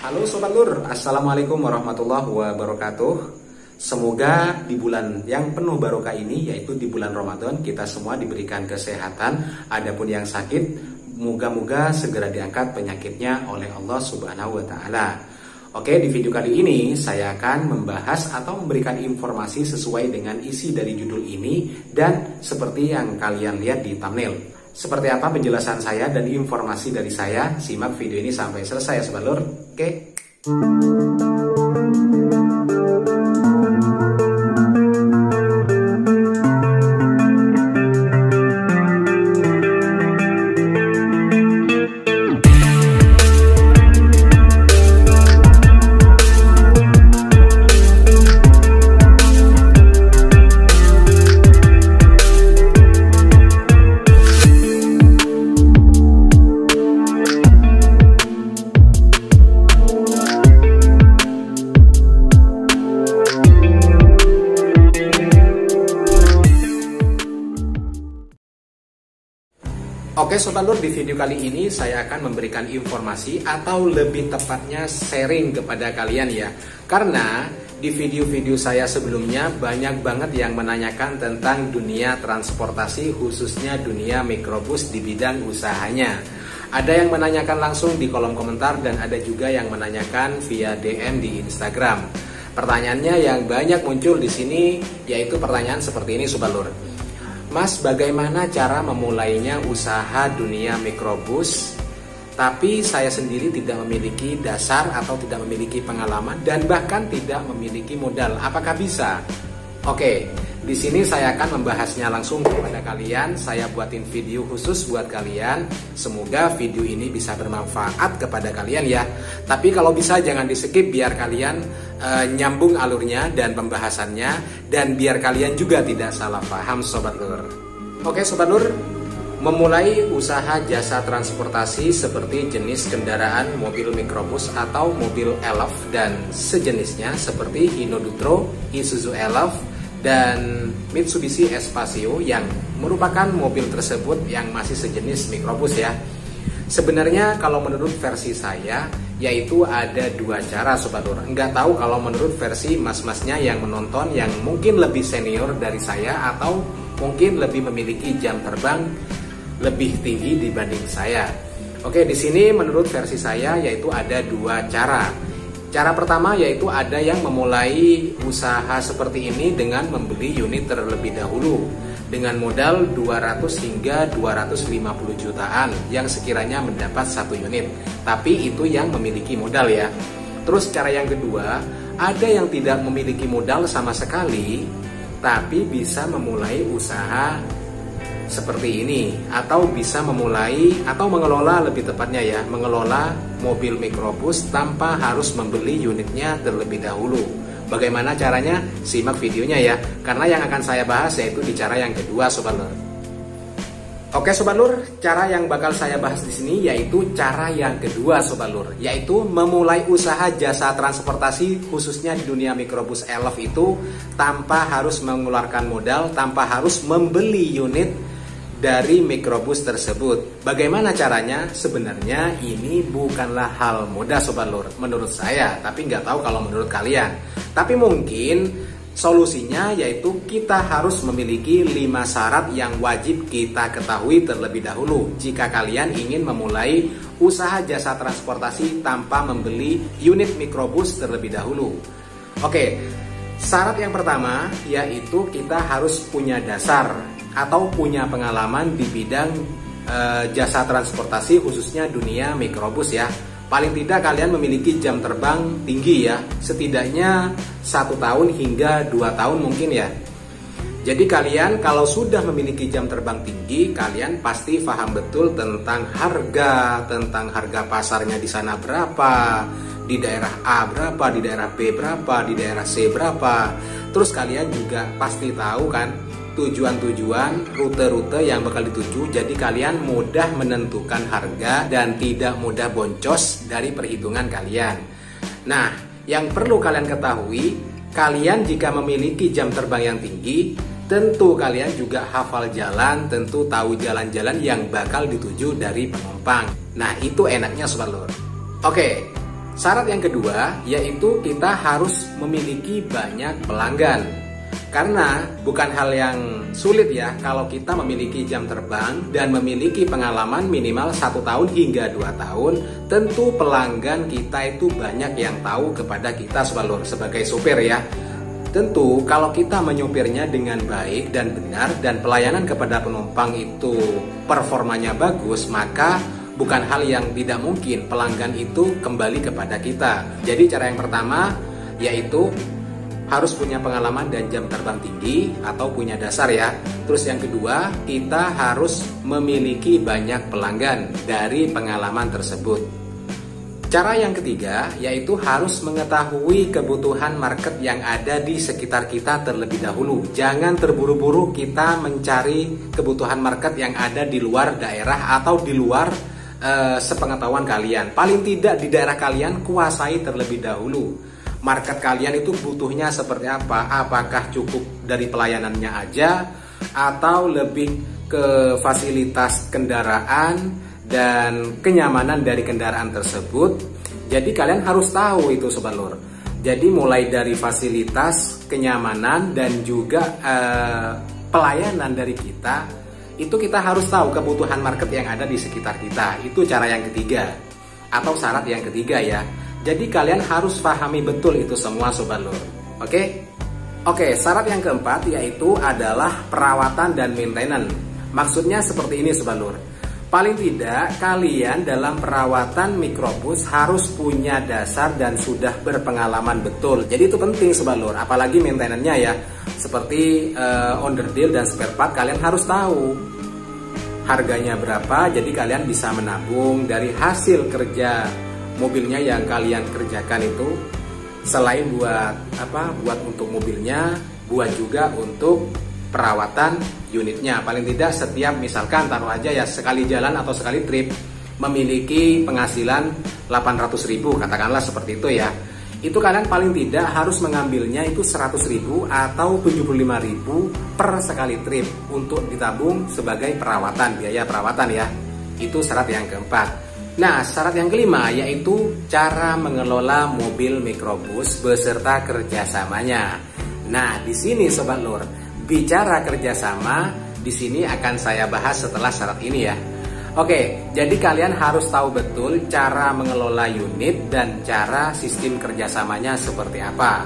Halo Sobat Lur, Assalamualaikum warahmatullahi wabarakatuh. Semoga di bulan yang penuh barokah ini, yaitu di bulan Ramadan, kita semua diberikan kesehatan. Adapun yang sakit, moga-moga segera diangkat penyakitnya oleh Allah Subhanahu wa Ta'ala. Oke, di video kali ini saya akan membahas atau memberikan informasi sesuai dengan isi dari judul ini dan seperti yang kalian lihat di thumbnail. Seperti apa penjelasan saya dan informasi dari saya? Simak video ini sampai selesai ya Sobat Lur. Oke. Oke Sobat Lur, di video kali ini saya akan memberikan informasi atau lebih tepatnya sharing kepada kalian ya. Karena di video-video saya sebelumnya banyak banget yang menanyakan tentang dunia transportasi, khususnya dunia mikrobus di bidang usahanya. Ada yang menanyakan langsung di kolom komentar dan ada juga yang menanyakan via DM di Instagram. Pertanyaannya yang banyak muncul di sini yaitu pertanyaan seperti ini Sobat Lur. Mas, bagaimana cara memulainya usaha dunia mikrobus? Tapi saya sendiri tidak memiliki dasar atau tidak memiliki pengalaman dan bahkan tidak memiliki modal. Apakah bisa? Oke, di sini saya akan membahasnya langsung kepada kalian. Saya buatin video khusus buat kalian. Semoga video ini bisa bermanfaat kepada kalian ya. Tapi kalau bisa jangan di-skip biar kalian nyambung alurnya dan pembahasannya, dan biar kalian juga tidak salah paham Sobat Lur. Oke Sobat Lur, memulai usaha jasa transportasi seperti jenis kendaraan mobil mikrobus atau mobil elf dan sejenisnya seperti Hinodutro, Isuzu Elf, dan Mitsubishi Espacio yang merupakan mobil tersebut yang masih sejenis mikrobus ya. Sebenarnya kalau menurut versi saya yaitu ada dua cara Sobat Lur. Enggak tahu kalau menurut versi mas-masnya yang menonton yang mungkin lebih senior dari saya atau mungkin lebih memiliki jam terbang lebih tinggi dibanding saya. Oke, di sini menurut versi saya yaitu ada dua cara. Cara pertama yaitu ada yang memulai usaha seperti ini dengan membeli unit terlebih dahulu dengan modal 200 hingga 250 jutaan yang sekiranya mendapat satu unit. Tapi itu yang memiliki modal ya. Terus cara yang kedua, ada yang tidak memiliki modal sama sekali tapi bisa memulai usaha seperti ini, atau bisa memulai atau mengelola, lebih tepatnya ya, mengelola mobil mikrobus tanpa harus membeli unitnya terlebih dahulu. Bagaimana caranya? Simak videonya ya, karena yang akan saya bahas yaitu di cara yang kedua Sobat Lur. Oke Sobat Lur, cara yang bakal saya bahas di sini yaitu cara yang kedua Sobat Lur, yaitu memulai usaha jasa transportasi khususnya di dunia mikrobus elf itu tanpa harus mengeluarkan modal, tanpa harus membeli unit dari mikrobus tersebut. Bagaimana caranya? Sebenarnya ini bukanlah hal mudah Sobat Lur menurut saya, tapi nggak tahu kalau menurut kalian. Tapi mungkin solusinya yaitu kita harus memiliki 5 syarat yang wajib kita ketahui terlebih dahulu jika kalian ingin memulai usaha jasa transportasi tanpa membeli unit mikrobus terlebih dahulu. Oke, syarat yang pertama yaitu kita harus punya dasar atau punya pengalaman di bidang jasa transportasi khususnya dunia mikrobus ya. Paling tidak kalian memiliki jam terbang tinggi ya, setidaknya 1 tahun hingga 2 tahun mungkin ya. Jadi kalian kalau sudah memiliki jam terbang tinggi, kalian pasti paham betul tentang harga pasarnya di sana berapa, di daerah A berapa, di daerah B berapa, di daerah C berapa. Terus kalian juga pasti tahu kan tujuan-tujuan, rute-rute yang bakal dituju. Jadi kalian mudah menentukan harga dan tidak mudah boncos dari perhitungan kalian. Nah, yang perlu kalian ketahui, kalian jika memiliki jam terbang yang tinggi, tentu kalian juga hafal jalan, tentu tahu jalan-jalan yang bakal dituju dari penumpang. Nah, itu enaknya Sobat Lur. Oke, Syarat yang kedua yaitu kita harus memiliki banyak pelanggan. Karena bukan hal yang sulit ya kalau kita memiliki jam terbang dan memiliki pengalaman minimal 1 tahun hingga 2 tahun. Tentu pelanggan kita itu banyak yang tahu kepada kita sebagai sopir ya. Tentu kalau kita menyopirnya dengan baik dan benar dan pelayanan kepada penumpang itu performanya bagus, maka bukan hal yang tidak mungkin pelanggan itu kembali kepada kita. Jadi cara yang pertama yaitu harus punya pengalaman dan jam terbang tinggi atau punya dasar ya. Terus yang kedua, kita harus memiliki banyak pelanggan dari pengalaman tersebut. Cara yang ketiga yaitu harus mengetahui kebutuhan market yang ada di sekitar kita terlebih dahulu. Jangan terburu-buru kita mencari kebutuhan market yang ada di luar daerah atau di luar sepengetahuan kalian. Paling tidak di daerah kalian kuasai terlebih dahulu. Market kalian itu butuhnya seperti apa? Apakah cukup dari pelayanannya aja atau lebih ke fasilitas kendaraan dan kenyamanan dari kendaraan tersebut? Jadi kalian harus tahu itu Sobat Lur. Jadi mulai dari fasilitas, kenyamanan dan juga pelayanan dari kita, itu kita harus tahu kebutuhan market yang ada di sekitar kita. Itu cara yang ketiga atau syarat yang ketiga ya. Jadi kalian harus pahami betul itu semua Sobat Lur. Oke, syarat yang keempat yaitu adalah perawatan dan maintenance. Maksudnya seperti ini Sobat Lur. Paling tidak kalian dalam perawatan mikrobus harus punya dasar dan sudah berpengalaman betul. Jadi itu penting Sobat Lur, apalagi maintenance-nya ya. Seperti onderdil dan spare part kalian harus tahu harganya berapa. Jadi kalian bisa menabung dari hasil kerja mobilnya yang kalian kerjakan itu. Selain buat untuk mobilnya, buat juga untuk perawatan unitnya. Paling tidak setiap misalkan taruh aja ya sekali jalan atau sekali trip memiliki penghasilan 800.000 katakanlah seperti itu ya. Itu kalian paling tidak harus mengambilnya itu 100.000 atau 75.000 per sekali trip untuk ditabung sebagai perawatan, biaya perawatan ya. Itu syarat yang keempat. Nah, syarat yang kelima yaitu cara mengelola mobil mikrobus beserta kerjasamanya. Nah, di sini Sobat Lur, bicara kerjasama, di sini akan saya bahas setelah syarat ini ya. Oke, jadi kalian harus tahu betul cara mengelola unit dan cara sistem kerjasamanya seperti apa.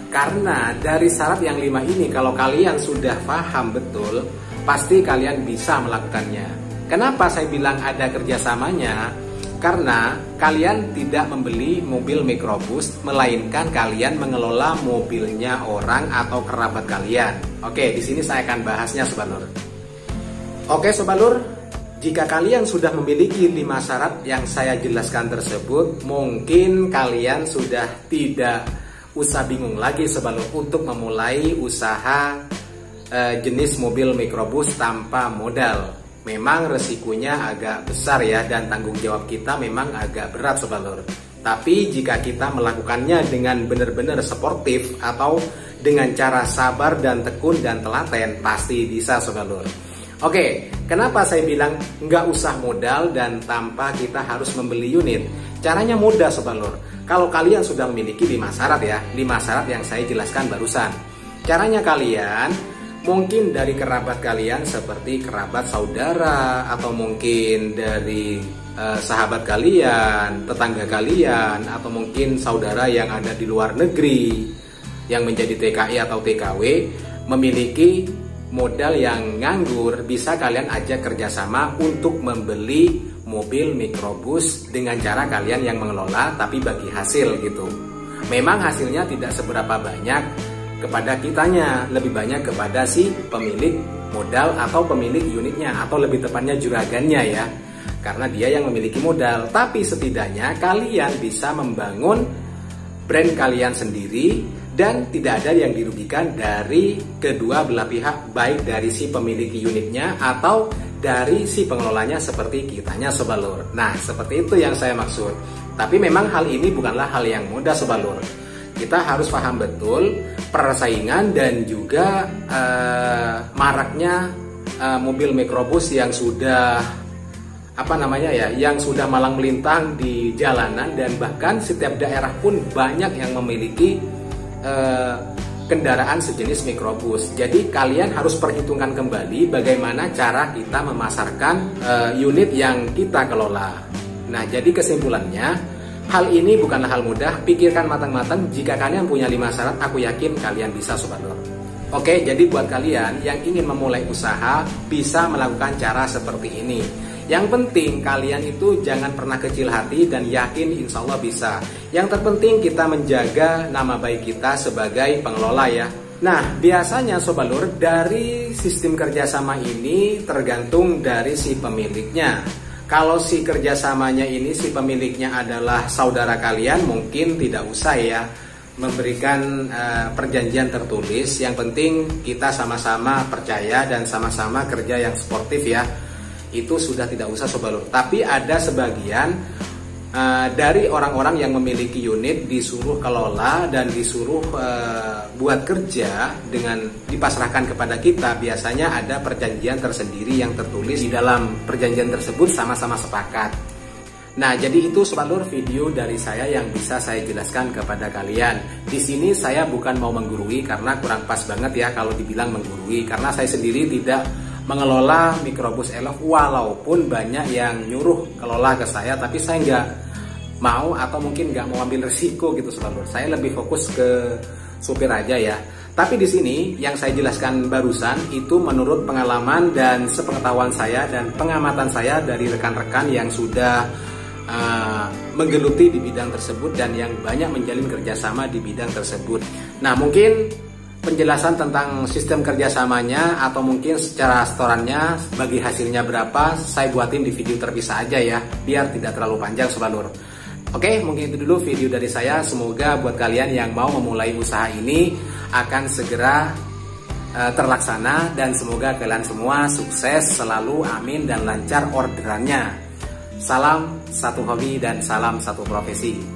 Karena dari syarat yang 5 ini, kalau kalian sudah paham betul, pasti kalian bisa melakukannya. Kenapa saya bilang ada kerjasamanya? Karena kalian tidak membeli mobil mikrobus, melainkan kalian mengelola mobilnya orang atau kerabat kalian. Oke, di sini saya akan bahasnya Sobat Lur. Oke Sobat Lur, jika kalian sudah memiliki 5 syarat yang saya jelaskan tersebut, mungkin kalian sudah tidak usah bingung lagi Sobat Lur untuk memulai usaha jenis mobil mikrobus tanpa modal. Memang resikonya agak besar ya, dan tanggung jawab kita memang agak berat Sobat Lur. Tapi jika kita melakukannya dengan benar-benar sportif atau dengan cara sabar dan tekun dan telaten, pasti bisa Sobat Lur. Oke, kenapa saya bilang nggak usah modal dan tanpa kita harus membeli unit? Caranya mudah Sobat Lur. Kalau kalian sudah memiliki 5 syarat ya, 5 syarat yang saya jelaskan barusan. Caranya kalian mungkin dari kerabat kalian seperti kerabat saudara, atau mungkin dari sahabat kalian, tetangga kalian, atau mungkin saudara yang ada di luar negeri yang menjadi TKI atau TKW, memiliki modal yang nganggur, bisa kalian ajak kerjasama untuk membeli mobil mikrobus dengan cara kalian yang mengelola tapi bagi hasil gitu. Memang hasilnya tidak seberapa banyak kepada kitanya, lebih banyak kepada si pemilik modal atau pemilik unitnya, atau lebih tepatnya juragannya ya, karena dia yang memiliki modal. Tapi setidaknya kalian bisa membangun brand kalian sendiri dan tidak ada yang dirugikan dari kedua belah pihak, baik dari si pemilik unitnya atau dari si pengelolanya seperti kitanya Sobat Lur. Nah, seperti itu yang saya maksud. Tapi memang hal ini bukanlah hal yang mudah Sobat Lur. Kita harus paham betul persaingan dan juga maraknya mobil mikrobus yang sudah yang sudah malang melintang di jalanan, dan bahkan setiap daerah pun banyak yang memiliki kendaraan sejenis mikrobus. Jadi kalian harus perhitungkan kembali bagaimana cara kita memasarkan unit yang kita kelola. Nah, jadi kesimpulannya, hal ini bukanlah hal mudah. Pikirkan matang-matang. Jika kalian punya 5 syarat, aku yakin kalian bisa, Sobat Lur. Oke, jadi buat kalian yang ingin memulai usaha, bisa melakukan cara seperti ini. Yang penting kalian itu jangan pernah kecil hati dan yakin insya Allah bisa. Yang terpenting kita menjaga nama baik kita sebagai pengelola ya. Nah, biasanya Sobat Lur, dari sistem kerjasama ini tergantung dari si pemiliknya. Kalau si kerjasamanya ini si pemiliknya adalah saudara kalian, mungkin tidak usah ya memberikan perjanjian tertulis. Yang penting kita sama-sama percaya dan sama-sama kerja yang sportif ya. Itu sudah tidak usah Sobat Lur. Tapi ada sebagian dari orang-orang yang memiliki unit disuruh kelola dan disuruh buat kerja dengan dipasrahkan kepada kita. Biasanya ada perjanjian tersendiri yang tertulis. Di dalam perjanjian tersebut sama-sama sepakat. Nah, jadi itu Sobat Lur video dari saya yang bisa saya jelaskan kepada kalian. Di sini saya bukan mau menggurui karena kurang pas banget ya kalau dibilang menggurui, karena saya sendiri tidak mengelola mikrobus elf, walaupun banyak yang nyuruh kelola ke saya, tapi saya nggak mau atau mungkin nggak mau ambil resiko gitu Sobat Lur. Saya lebih fokus ke supir aja ya. Tapi di sini yang saya jelaskan barusan itu menurut pengalaman dan sepengetahuan saya dan pengamatan saya dari rekan-rekan yang sudah menggeluti di bidang tersebut dan yang banyak menjalin kerjasama di bidang tersebut. Nah, mungkin penjelasan tentang sistem kerjasamanya atau mungkin secara setorannya bagi hasilnya berapa saya buatin di video terpisah aja ya, biar tidak terlalu panjang Sobat Lur. Oke, mungkin itu dulu video dari saya. Semoga buat kalian yang mau memulai usaha ini akan segera terlaksana, dan semoga kalian semua sukses selalu, amin, dan lancar orderannya. Salam satu hobi dan salam satu profesi.